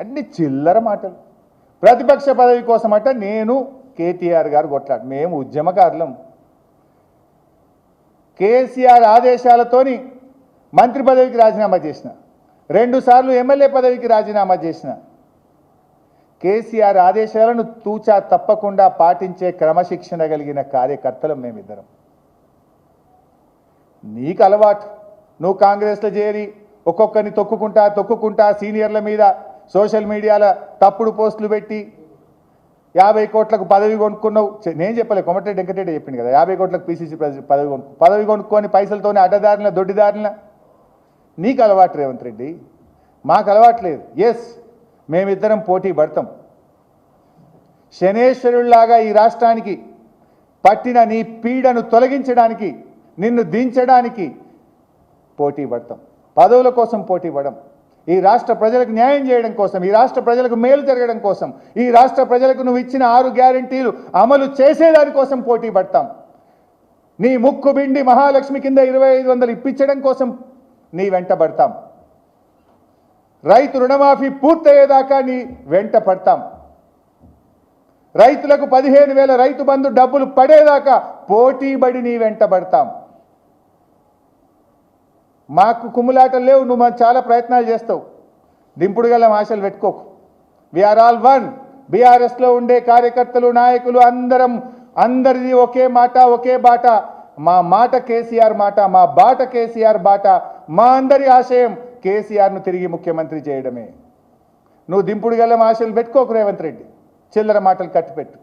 అన్ని చిల్లర మాటలు. ప్రతిపక్ష పదవి కోసమట నేను కేటీఆర్ గారు కొట్లాడు, మేము ఉద్యమకారులం. కేసీఆర్ ఆదేశాలతోని మంత్రి పదవికి రాజీనామా చేసిన, 2 సార్లు ఎమ్మెల్యే పదవికి రాజీనామా చేసిన. కేసీఆర్ ఆదేశాలను తూచా తప్పకుండా పాటించే క్రమశిక్షణ కలిగిన కార్యకర్తలం మేమిద్దరం. నీకు అలవాటు, నువ్వు కాంగ్రెస్లో చేరి ఒక్కొక్కరిని తొక్కుకుంటా సీనియర్ల మీద సోషల్ మీడియాలో తప్పుడు పోస్టులు పెట్టి 50 కోట్లకు పదవి కొనుక్కున్నావు. నేను చెప్పలే, కోమటిరెడ్డి వెంకటరెడ్డి చెప్పింది కదా, 50 కోట్లకు పీసీసీ పదవి కొనుక్కొని పైసలతోనే అడ్డదారిన దొడ్డిదారిన. నీకు అలవాటు రేవంత్ రెడ్డి, మాకు అలవాట్లేదు. ఎస్, మేమిద్దరం పోటీ పడతాం. శనేశ్వరుల్లాగా ఈ రాష్ట్రానికి పట్టిన నీ పీడను తొలగించడానికి, నిన్ను దించడానికి పోటీ పడతాం. పదవుల కోసం పోటీ పడం, ఈ రాష్ట్ర ప్రజలకు న్యాయం చేయడం కోసం, ఈ రాష్ట్ర ప్రజలకు మేలు జరగడం కోసం, ఈ రాష్ట్ర ప్రజలకు నువ్వు ఇచ్చిన 6 గ్యారెంటీలు అమలు చేసేదానికోసం పోటీ పడతాం. నీ ముక్కు బిండి మహాలక్ష్మి కింద 2500 ఇప్పించడం కోసం నీ వెంట పడతాం. రైతు రుణమాఫీ పూర్తయ్యేదాకా నీ వెంట పడతాం. రైతులకు 15,000 రైతు బంధు డబ్బులు పడేదాకా పోటీబడి నీ వెంట పడతాం. మాకు కుమ్ములాటలు లేవు, నువ్వు చాలా ప్రయత్నాలు చేస్తావు, దింపుడు గల ఆశలు పెట్టుకోకు. We are all. బీఆర్ఎస్లో ఉండే కార్యకర్తలు, నాయకులు అందరిది ఒకే మాట, ఒకే బాట. మా మాట కేసీఆర్ మాట, మా బాట కేసీఆర్ బాట. మా అందరి ఆశయం కేసీఆర్ను తిరిగి ముఖ్యమంత్రి చేయడమే. నువ్వు దింపుడు గల ఆశలు పెట్టుకోకు రేవంత్ రెడ్డి, చిల్లర మాటలు కట్టిపెట్టు.